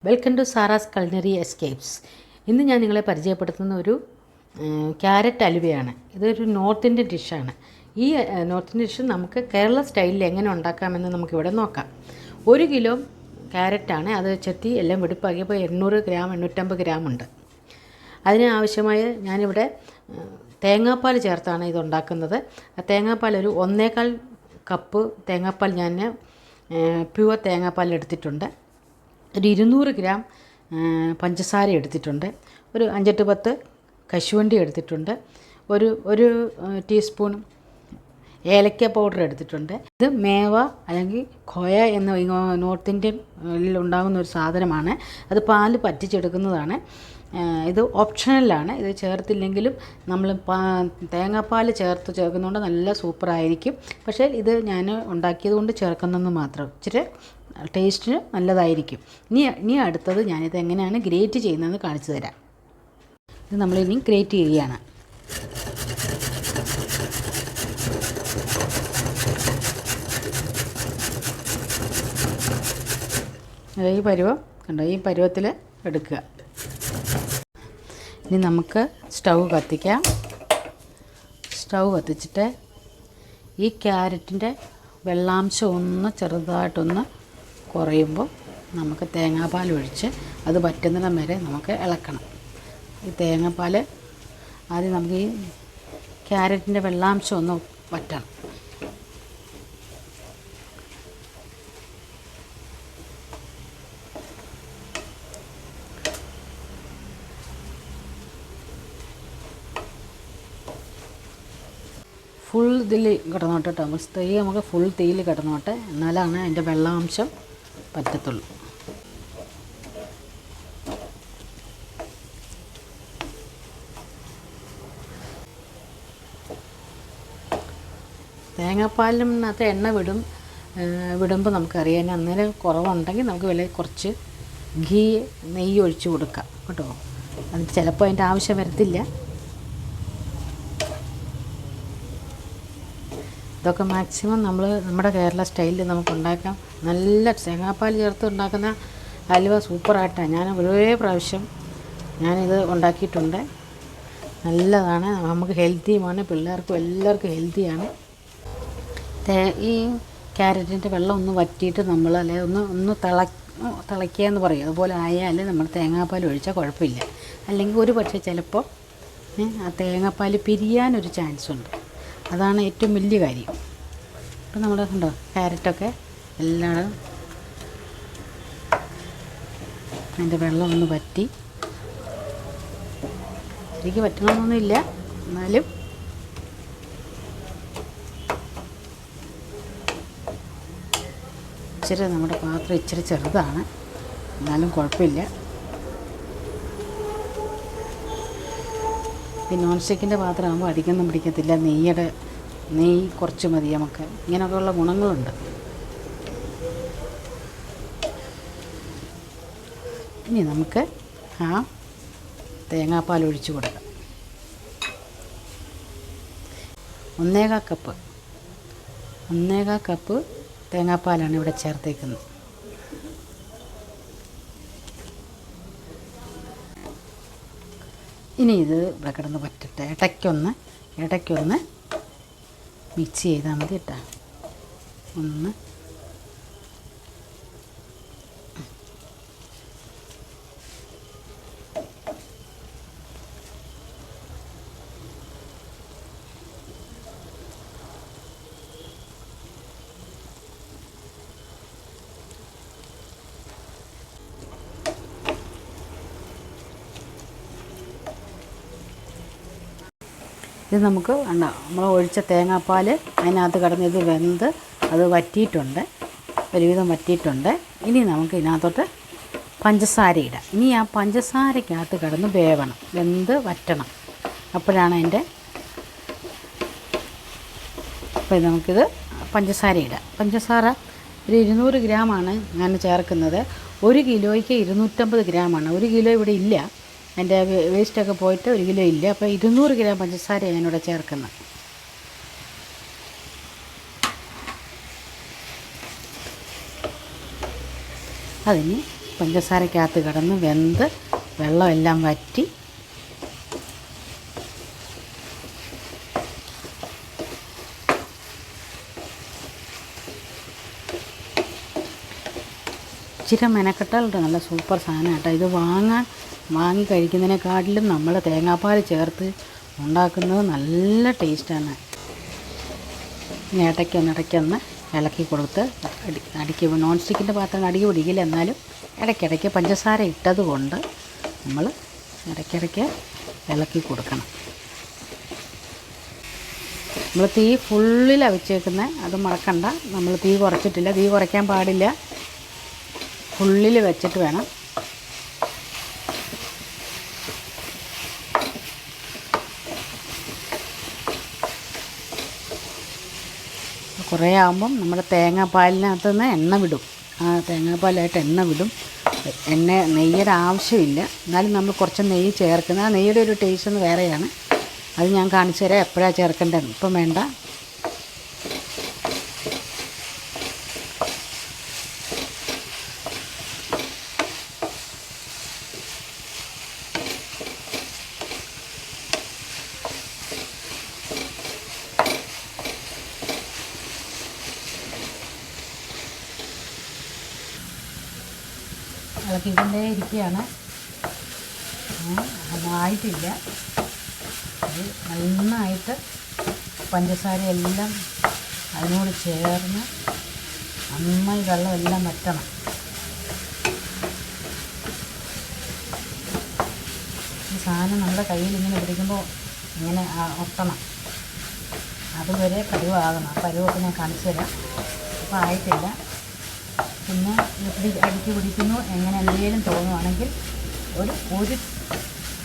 Welcome to Sara's culinary escapes. ഇന്ന് ഞാൻ നിങ്ങളെ പരിചയപ്പെടുത്തുന്ന ഒരു ക്യാരറ്റ് അലുവയാണ്. ഇതൊരു നോർത്ത് ഇന്ത്യൻ ഡിഷാണ്. ഈ നോർത്ത് ഇന്ത്യൻ ഡിഷ് നമുക്ക് കേരള സ്റ്റൈലിൽ എങ്ങനെ ഉണ്ടാക്കാമെന്ന് നമുക്കിവിടെ നോക്കാം. 1 കിലോ ക്യാരറ്റാണ്. അത് ചെത്തി എല്ലാം വെടുപ്പാക്കിയപ്പോൾ 800 ഗ്രാം 850 ഗ്രാം ഉണ്ട്. അതിന് ആവശ്യമായ ഞാനിവിടെ തേങ്ങാപ്പാൽ ചേർത്താണ് ഇതുണ്ടാക്കുന്നത്. തേങ്ങാപ്പാൽ ഒരു 1.25 കപ്പ് തേങ്ങാപ്പാൽ ഞാൻ പ്യുവർ തേങ്ങാപ്പാൽ എടുത്തിട്ടുണ്ട്. ഒരു 200 ഗ്രാം പഞ്ചസാര എടുത്തിട്ടുണ്ട്. ഒരു 5-10 കശുവണ്ടി എടുത്തിട്ടുണ്ട്. ഒരു ടീസ്പൂൺ ഏലക്ക പൗഡർ എടുത്തിട്ടുണ്ട്. ഇത് മേവ അല്ലെങ്കിൽ ഖോയ എന്ന നോർത്ത് ഇന്ത്യൻ ഉണ്ടാകുന്ന ഒരു സാധനമാണ്. അത് പാല് പറ്റിച്ചെടുക്കുന്നതാണ്. ഇത് ഓപ്ഷണലാണ്. ഇത് ചേർത്തില്ലെങ്കിലും നമ്മൾ തേങ്ങാപ്പാൽ ചേർക്കുന്നതുകൊണ്ട് നല്ല സൂപ്പറായിരിക്കും. പക്ഷേ ഇത് ഞാൻ ഉണ്ടാക്കിയത് കൊണ്ട് ചേർക്കുന്നതെന്ന് മാത്രം. ഇച്ചിരി ടേസ്റ്റിന് നല്ലതായിരിക്കും. ഇനി അടുത്തത് ഞാനിത് എങ്ങനെയാണ് ഗ്രേറ്റ് ചെയ്യുന്നതെന്ന് കാണിച്ചു തരാം. ഇത് നമ്മളിനി ഗ്രേറ്റ് ചെയ്യുകയാണ്. ഈ പരുവം കണ്ടോ, ഈ പരുവത്തിൽ എടുക്കുക. ഇനി നമുക്ക് സ്റ്റൗ കത്തിക്കാം. സ്റ്റൗ കത്തിച്ചിട്ട് ഈ ക്യാരറ്റിൻ്റെ വെള്ളാംശം ഒന്ന് ചെറുതായിട്ടൊന്ന് കുറയുമ്പോൾ നമുക്ക് തേങ്ങാപ്പാൽ ഒഴിച്ച് അത് വറ്റുന്നിടം വരെ നമുക്ക് ഇളക്കണം. ഈ തേങ്ങാപ്പാൽ ആദ്യം നമുക്ക് ഈ ക്യാരറ്റിൻ്റെ വെള്ളാംശം ഒന്ന് വറ്റണം. ഫുൾ ഇതിൽ കിടന്നോട്ടെ കേട്ടോ. നമുക്ക് ഫുൾ തീയിൽ കിടന്നോട്ടെ, എന്നാലാണ് അതിൻ്റെ വെള്ളാംശം പറ്റത്തുള്ളൂ. തേങ്ങാപ്പാലിനകത്ത് എണ്ണ വിടുമ്പോൾ നമുക്കറിയാം. അന്നേരം കുറവുണ്ടെങ്കിൽ നമുക്ക് കുറച്ച് നെയ്യ് ഒഴിച്ച് കൊടുക്കാം കേട്ടോ. അത് ചിലപ്പോൾ അതിൻ്റെ ആവശ്യം വരത്തില്ല. ഇതൊക്കെ മാക്സിമം നമ്മുടെ കേരള സ്റ്റൈലിൽ നമുക്ക് ഉണ്ടാക്കാം. നല്ല തേങ്ങാപ്പാൽ ചേർത്ത് ഉണ്ടാക്കുന്ന ഹലുവ സൂപ്പറായിട്ടാണ്. ഞാൻ ഒരേ പ്രാവശ്യം ഞാനിത് ഉണ്ടാക്കിയിട്ടുണ്ട്. നല്ലതാണ്, നമുക്ക് ഹെൽത്തിയുമാണ്, പിള്ളേർക്കും എല്ലാവർക്കും ഹെൽത്തിയാണ്. ഈ ക്യാരറ്റിൻ്റെ വെള്ളം ഒന്ന് വറ്റിയിട്ട് നമ്മൾ ഒന്ന് തിളയ്ക്കുക എന്ന് പറയും. അതുപോലെ ആയാൽ നമ്മൾ തേങ്ങാപ്പാൽ ഒഴിച്ചാൽ കുഴപ്പമില്ല. അല്ലെങ്കിൽ ഒരു പക്ഷേ ചിലപ്പോൾ ആ തേങ്ങാപ്പാൽ പിരിയാനൊരു ചാൻസ് ഉണ്ട്. അതാണ് ഏറ്റവും വലിയ കാര്യം. ഇപ്പം നമ്മൾ കണ്ടോ, ക്യാരറ്റൊക്കെ എല്ലായിടും അതിൻ്റെ വെള്ളം ഒന്ന് വറ്റി. ശരിക്കും പറ്റണമെന്നൊന്നുമില്ല, എന്നാലും ഇച്ചിരി നമ്മുടെ പാത്രം ഇച്ചിരി ചെറുതാണ്, എന്നാലും കുഴപ്പമില്ല. ഈ നോൺ സ്റ്റിക്കിൻ്റെ പാത്രമാകുമ്പോൾ അടിക്കൊന്നും പിടിക്കത്തില്ല. നെയ്യ് കുറച്ച് മതി നമുക്ക്. ഇങ്ങനെയൊക്കെയുള്ള ഗുണങ്ങളുണ്ട്. ഇനി നമുക്ക് ആ തേങ്ങാപ്പാൽ ഒഴിച്ച് കൊടുക്കാം. 1.25 കപ്പ് തേങ്ങാപ്പാലാണ് ഇവിടെ ചേർത്തേക്കുന്നത്. ഇനി ഇത് ഇവിടെ കിടന്ന് പറ്റട്ടെ. ഇടയ്ക്കൊന്ന് മിക്സ് ചെയ്താൽ മതി കേട്ടോ. ഒന്ന് ഇത് നമുക്ക് നമ്മൾ ഒഴിച്ച തേങ്ങാപ്പാൽ അതിനകത്ത് കിടന്ന് ഇത് വെന്ത് അത് വറ്റിയിട്ടുണ്ട്, ഒരുവിധം വറ്റിയിട്ടുണ്ട്. ഇനി നമുക്ക് ഇതിനകത്തോട്ട് പഞ്ചസാര ഇടാം. ഇനി ആ പഞ്ചസാരയ്ക്കകത്ത് കിടന്ന് വെന്ത് വറ്റണം. അപ്പോഴാണ് അതിൻ്റെ അപ്പോൾ നമുക്കിത് പഞ്ചസാര ഇടാം. പഞ്ചസാര ഒരു 200 ഗ്രാമാണ് ഞാൻ ചേർക്കുന്നത്. 1 കിലോയ്ക്ക് 250 ഗ്രാമാണ്. 1 കിലോ ഇവിടെ ഇല്ല, അതിൻ്റെ വേസ്റ്റൊക്കെ പോയിട്ട് 1 കിലോ ഇല്ല. അപ്പോൾ 200 ഗ്രാം പഞ്ചസാര ഞാനിവിടെ ചേർക്കുന്നത്. അതിന് പഞ്ചസാരക്കകത്ത് കിടന്ന് വെന്ത് വെള്ളമെല്ലാം വറ്റി ഇച്ചിരി മെനക്കെട്ടാലുണ്ട് നല്ല സൂപ്പർ സാധനം കേട്ടോ. ഇത് വാങ്ങി കഴിക്കുന്നതിനെക്കാട്ടിലും നമ്മൾ തേങ്ങാപ്പാൽ ചേർത്ത് ഉണ്ടാക്കുന്നത് നല്ല ടേസ്റ്റാണ്. ഇടയ്ക്കൊന്ന് ഇളക്കി കൊടുത്ത് അടിക്ക് നോൺ സ്റ്റിക്കിൻ്റെ പാത്രം അടിക്ക് പിടിക്കില്ല, എന്നാലും ഇടയ്ക്കിടയ്ക്ക് പഞ്ചസാര ഇട്ടത് കൊണ്ട് നമ്മൾ ഇടയ്ക്കിടയ്ക്ക് ഇളക്കി കൊടുക്കണം. നമ്മൾ തീ ഫുള്ളിലാണ് വെച്ചേക്കുന്നത്, അത് മറക്കണ്ട. നമ്മൾ തീ കുറച്ചിട്ടില്ല, തീ കുറയ്ക്കാൻ പാടില്ല, ഫുള്ളിൽ വെച്ചിട്ട് വേണം. കുറേ ആകുമ്പം നമ്മുടെ തേങ്ങാപ്പാലിനകത്ത് നിന്ന് എണ്ണ വിടും. ആ തേങ്ങാപ്പാലായിട്ട് എണ്ണ വിടും. നെയ്യുടെ ആവശ്യമില്ല, എന്നാലും നമ്മൾ കുറച്ച് നെയ്യ് ചേർക്കുന്നത്. ആ നെയ്യുടെ ഒരു ടേസ്റ്റ് ഒന്ന് വേറെയാണ്. അത് ഞാൻ കാണിച്ചു തരാം എപ്പോഴാണ് ചേർക്കേണ്ടത്. ഇപ്പം വേണ്ട. ഇളക്കിക്കൊണ്ടേ ഇരിക്കുകയാണ്. അതായിട്ടില്ല. അത് നന്നായിട്ട് പഞ്ചസാരയെല്ലാം അതിനോട് ചേർന്ന് നന്നായി വെള്ളമെല്ലാം വറ്റണം. ഈ സാധനം നമ്മുടെ കയ്യിൽ ഇങ്ങനെ പിടിക്കുമ്പോൾ ഇങ്ങനെ ഒട്ടണം. അതുവരെ പരുവാകണം. ആ പരുവൊക്കെ ഞാൻ കാണിച്ചു തരാം. അപ്പോൾ ആയിട്ടില്ല. പിന്നെ അടിക്ക് പിടിക്കുന്നു എങ്ങനെ എന്തെങ്കിലും തോന്നുവാണെങ്കിൽ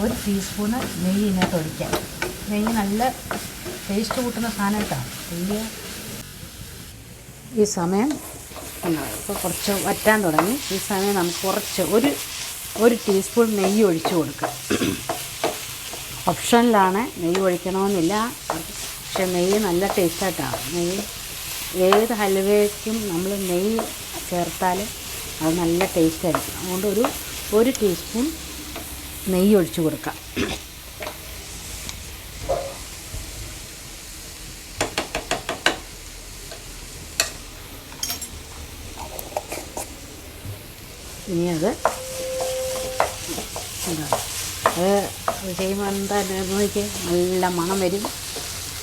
ഒരു ടീസ്പൂണ് നെയ്യ് ഇതിനകത്ത് ഒഴിക്കാം. നെയ്യ് നല്ല ടേസ്റ്റ് കൂട്ടുന്ന സാധനം കേട്ടോ. നെയ്യ് ഈ സമയം ഇപ്പോൾ കുറച്ച് വറ്റാൻ തുടങ്ങി. ഈ സമയം നമുക്ക് കുറച്ച് ഒരു ടീസ്പൂൺ നെയ്യ് ഒഴിച്ച് കൊടുക്കാം. ഓപ്ഷനിലാണ്, നെയ്യ് ഒഴിക്കണമെന്നില്ല. പക്ഷെ നെയ്യ് നല്ല ടേസ്റ്റായിട്ടാണ്. നെയ്യ് ഏത് ഹൽവയ്ക്കും നമ്മൾ നെയ്യ് ചേർത്താൽ അത് നല്ല ടേസ്റ്റായിരിക്കും. അതുകൊണ്ട് ഒരു ടീസ്പൂൺ നെയ്യ് ഒഴിച്ച് കൊടുക്കാം. ഇനി അത് ചെയ്യുമ്പോൾ എന്താ നോക്കിയേ, നല്ല മണം വരും.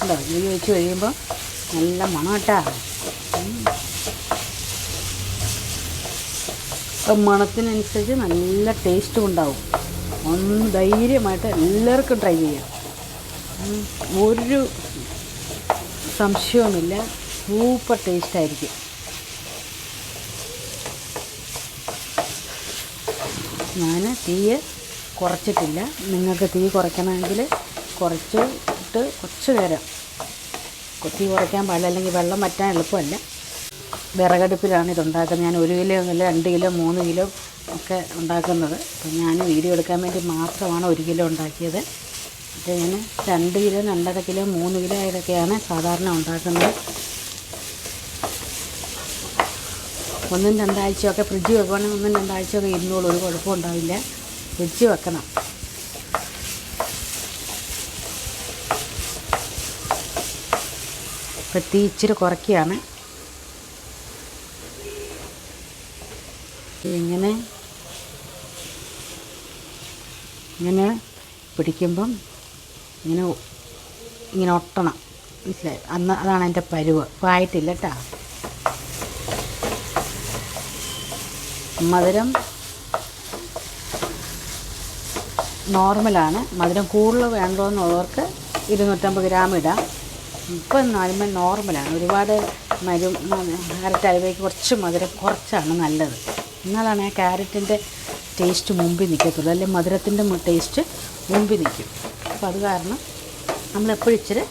ഉണ്ടോ? നെയ്യ് ഒഴിച്ച് കഴിയുമ്പോൾ നല്ല മണം കേട്ടാ. മണത്തിനനുസരിച്ച് നല്ല ടേസ്റ്റും ഉണ്ടാവും. ഒന്ന് ധൈര്യമായിട്ട് എല്ലാവർക്കും ട്രൈ ചെയ്യാം. ഒരു സംശയവുമില്ല, സൂപ്പർ ടേസ്റ്റായിരിക്കും. ഞാൻ തീ കുറച്ചിട്ടില്ല. നിങ്ങൾക്ക് തീ കുറയ്ക്കണമെങ്കിൽ കുറച്ചിട്ട് കുറച്ച് നേരം തീ കുറയ്ക്കാൻ പാടില്ല, അല്ലെങ്കിൽ വെള്ളം വറ്റാൻ എളുപ്പമല്ല. വിറകടുപ്പിലാണ് ഇതുണ്ടാക്കുന്നത്. ഞാൻ 1 കിലോ ഒന്നുമില്ല, 2 കിലോ 3 കിലോ ഒക്കെ ഉണ്ടാക്കുന്നത്. അപ്പം ഞാൻ വീഡിയോ എടുക്കാൻ വേണ്ടി മാത്രമാണ് 1 കിലോ ഉണ്ടാക്കിയത്. അപ്പോൾ ഞാൻ 2 കിലോ 2.5 കിലോ 3 കിലോ ഇതൊക്കെയാണ് സാധാരണ ഉണ്ടാക്കുന്നത്. 1-2 ആഴ്ചയൊക്കെ ഫ്രിഡ്ജ് വെക്കുകയാണെങ്കിൽ 1-2 ആഴ്ചയൊക്കെ ഇരുന്നോളൂ, ഒരു കുഴപ്പമുണ്ടാവില്ല. ഫ്രിഡ്ജ് വെക്കണം. ഇപ്പോൾ തീ ഇച്ചിരി കുറയ്ക്കുകയാണ്. ഇങ്ങനെ പിടിക്കുമ്പം ഇങ്ങനെ ഒട്ടണം. മനസ്സിലായി? അതാണ് എൻ്റെ പരുവ്. ഇപ്പോൾ ആയിട്ടില്ല കേട്ടോ. മധുരം നോർമലാണ്. മധുരം കൂടുതൽ വേണ്ടതെന്നുള്ളവർക്ക് 250 ഗ്രാം ഇടാം. ഇപ്പം നോർമലാണ്. ഒരുപാട് ക്യാരറ്റ് ഹൽവയ്ക്ക് കുറച്ച് മധുരം കുറച്ചാണ് നല്ലത്. എന്നാലാണ് ആ ക്യാരറ്റിൻ്റെ ടേസ്റ്റ് മുമ്പിൽ നിൽക്കത്തുള്ളൂ, അല്ലെങ്കിൽ മധുരത്തിൻ്റെ ടേസ്റ്റ് മുമ്പിൽ നിൽക്കും. അപ്പോൾ അത് കാരണം നമ്മളെപ്പോഴും ഇച്ചിരി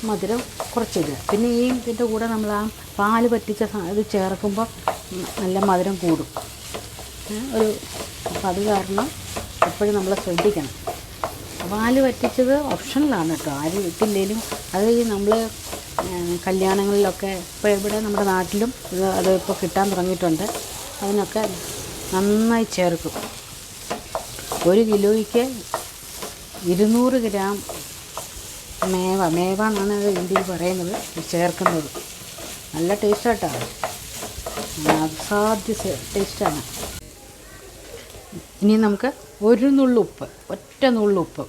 മധുരം കുറച്ചിടുക. പിന്നെ ഇതിൻ്റെ കൂടെ നമ്മൾ ആ പാല് പറ്റിച്ച ഇത് ചേർക്കുമ്പോൾ നല്ല മധുരം കൂടും. അപ്പോൾ അത് കാരണം എപ്പോഴും നമ്മൾ ശ്രദ്ധിക്കണം. പാല് പറ്റിച്ചത് ഓപ്ഷനിലാണ് കേട്ടോ. ആരും ഇട്ടില്ലെങ്കിലും അത് നമ്മൾ കല്യാണങ്ങളിലൊക്കെ ഇപ്പോൾ ഇവിടെ നമ്മുടെ നാട്ടിലും അത് ഇപ്പോൾ കിട്ടാൻ തുടങ്ങിയിട്ടുണ്ട്. അതിനൊക്കെ നന്നായി ചേർക്കും. 1 കിലോയ്ക്ക് 200 ഗ്രാം മേവ എന്നാണ് ഇന്ത്യയിൽ പറയുന്നത് ചേർക്കുന്നത്. നല്ല ടേസ്റ്റായിട്ടാണ്, അസാധ്യ ടേസ്റ്റാണ്. ഇനി നമുക്ക് ഒരു നുള്ളുപ്പ്, ഒറ്റ നുള്ളുപ്പ്,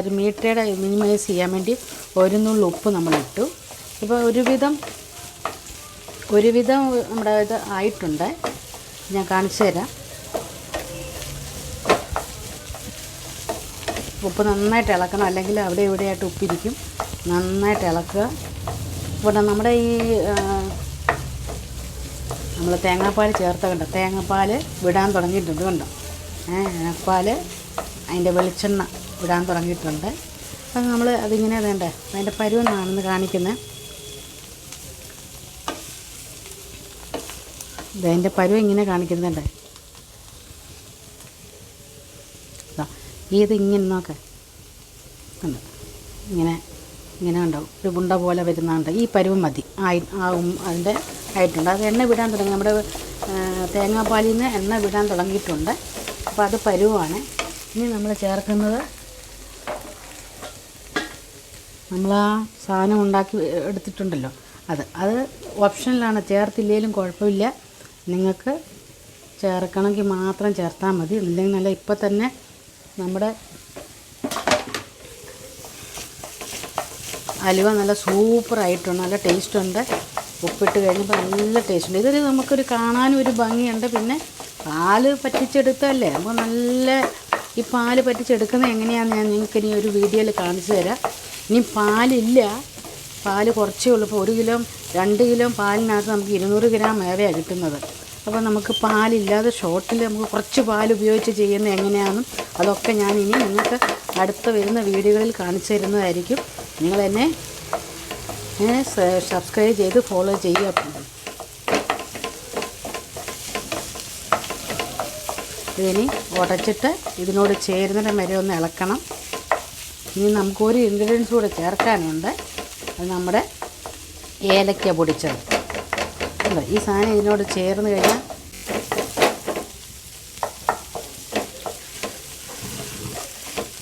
ഒരു മീറ്റയുടെ മിനിമൈസ് ചെയ്യാൻ വേണ്ടി ഒരു നുള്ളുപ്പ് നമ്മളിട്ടു. ഇപ്പോൾ ഒരുവിധം നമ്മുടെ ഇത് ആയിട്ടുണ്ട്. ഞാൻ കാണിച്ചു തരാം. ഉപ്പ് നന്നായിട്ട് ഇളക്കണം, അല്ലെങ്കിൽ അവിടെ ഇവിടെയായിട്ട് ഉപ്പിരിക്കും. നന്നായിട്ട് ഇളക്കുക. ഇവിടെ നമ്മുടെ നമ്മൾ തേങ്ങാപ്പാൽ ചേർത്ത കണ്ടോ, തേങ്ങാപ്പാൽ വിടാൻ തുടങ്ങിയിട്ടുണ്ട് കണ്ടോ. തേങ്ങാപ്പാൽ അതിൻ്റെ വെളിച്ചെണ്ണ വിടാൻ തുടങ്ങിയിട്ടുണ്ട്. അപ്പം നമ്മൾ അതിങ്ങനെ വേണ്ട അതിൻ്റെ പരുവെന്നാണെന്ന് കാണിക്കുന്നത്. ഇതിൻ്റെ പരുവം ഇങ്ങനെ കാണിക്കുന്നുണ്ട്. ഇങ്ങനെ നോക്കാം, കണ്ടോ, ഇങ്ങനെ ഉണ്ടാവും. ഒരു ഗുണ്ട പോലെ വരുന്നുണ്ട്. ഈ പരുവം മതി. അതിൻ്റെ ആയിട്ടുണ്ട്. അത് എണ്ണ വിടാൻ തുടങ്ങി. നമ്മുടെ തേങ്ങാപ്പാലിൽ നിന്ന് എണ്ണ വിടാൻ തുടങ്ങിയിട്ടുണ്ട്. അപ്പോൾ അത് പരുവമാണ്. ഇനി നമ്മൾ ചേർക്കുന്നത്, നമ്മൾ ആ സാധനം ഉണ്ടാക്കി എടുത്തിട്ടുണ്ടല്ലോ, അത് ഓപ്ഷനിലാണ്. ചേർത്തില്ലെങ്കിലും കുഴപ്പമില്ല. നിങ്ങൾക്ക് ചേർക്കണമെങ്കിൽ മാത്രം ചേർത്താൽ മതി. ഇല്ലെങ്കിൽ നല്ല ഇപ്പം തന്നെ നമ്മുടെ അലുവ നല്ല സൂപ്പറായിട്ടുണ്ട്. നല്ല ടേസ്റ്റുണ്ട്. ഉപ്പിട്ട് കഴിഞ്ഞപ്പോൾ നല്ല ടേസ്റ്റുണ്ട്. ഇതൊരു നമുക്കൊരു കാണാനും ഒരു ഭംഗിയുണ്ട്. പിന്നെ പാല് പറ്റിച്ചെടുത്തല്ലേ, അപ്പോൾ നല്ല ഈ പാല് പറ്റിച്ചെടുക്കുന്നത് എങ്ങനെയാണെന്ന് ഞാൻ നിങ്ങൾക്ക് ഇനി ഒരു വീഡിയോയിൽ കാണിച്ചു തരാം. ഇനി പാലില്ല, പാല് കുറച്ചേ ഉള്ളൂ. ഇപ്പോൾ 1 കിലോ 2 കിലോ പാലിനകത്ത് നമുക്ക് 200 ഗ്രാം മേവയാണ് കിട്ടുന്നത്. അപ്പോൾ നമുക്ക് പാലില്ലാതെ ഷോർട്ടിൽ നമുക്ക് കുറച്ച് പാൽ ഉപയോഗിച്ച് ചെയ്യുന്നത് എങ്ങനെയാണെന്നും അതൊക്കെ ഞാൻ ഇനി നിങ്ങൾക്ക് അടുത്ത വരുന്ന വീഡിയോകളിൽ കാണിച്ചു തരുന്നതായിരിക്കും. നിങ്ങൾ എന്നെ സബ്സ്ക്രൈബ് ചെയ്ത് ഫോളോ ചെയ്യുക. ഇതിനി ഉടച്ചിട്ട് ഇതിനോട് ചേരുന്നിടം വരെ ഒന്ന് ഇളക്കണം. ഇനി നമുക്കൊരു ഇൻഗ്രീഡിയൻസ് കൂടെ ചേർക്കാനുണ്ട്. അത് നമ്മുടെ ഏലക്ക പൊടിച്ചത്. ഈ സാധനം ഇതിനോട് ചേർന്ന് കഴിഞ്ഞാൽ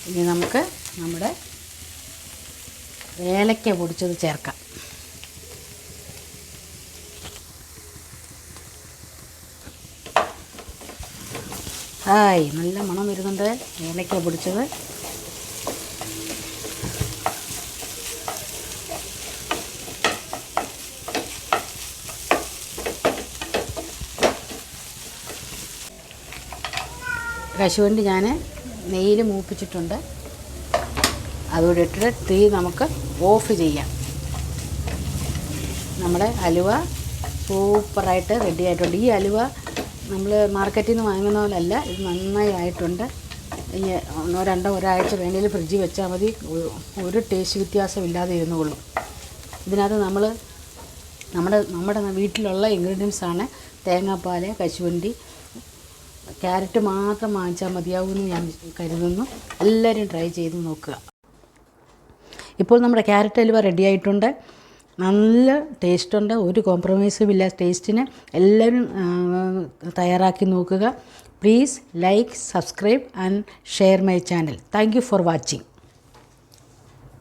ഇനി നമുക്ക് നമ്മുടെ ഏലക്ക പൊടിച്ചത് ചേർക്കാം. നല്ല മണം വരുന്നുണ്ട് ഏലക്ക പൊടിച്ചത്. കശുവണ്ടി ഞാൻ നെയ്യിൽ മൂപ്പിച്ചിട്ടുണ്ട്. അതുകൂടെ ഇട്ടിട്ട് തീ നമുക്ക് ഓഫ് ചെയ്യാം. നമ്മുടെ അലുവ സൂപ്പറായിട്ട് റെഡി ആയിട്ടുണ്ട്. ഈ അലുവ നമ്മൾ മാർക്കറ്റിൽ നിന്ന് വാങ്ങുന്ന പോലല്ല, ഇത് നന്നായി ആയിട്ടുണ്ട്. ഇനി 1-2 ഒരാഴ്ച വേണമെങ്കിൽ ഫ്രിഡ്ജിൽ വെച്ചാൽ മതി. ഒരു ടേസ്റ്റ് വ്യത്യാസം ഇല്ലാതെ ഇരുന്നുകൊള്ളൂ. ഇതിനകത്ത് നമ്മുടെ വീട്ടിലുള്ള ഇൻഗ്രീഡിയൻസാണ്. തേങ്ങാപ്പാൽ, കശുവണ്ടി, ക്യാരറ്റ് മാത്രം വാങ്ങിച്ചാൽ മതിയാവുമെന്ന് ഞാൻ കരുതുന്നു. എല്ലാവരും ട്രൈ ചെയ്ത് നോക്കുക. ഇപ്പോൾ നമ്മുടെ ക്യാരറ്റ് അലുവ റെഡി ആയിട്ടുണ്ട്. നല്ല ടേസ്റ്റുണ്ട്. ഒരു കോംപ്രമൈസും ഇല്ല ടേസ്റ്റിന്. എല്ലാവരും തയ്യാറാക്കി നോക്കുക. Please like, subscribe and share my channel. Thank you for watching.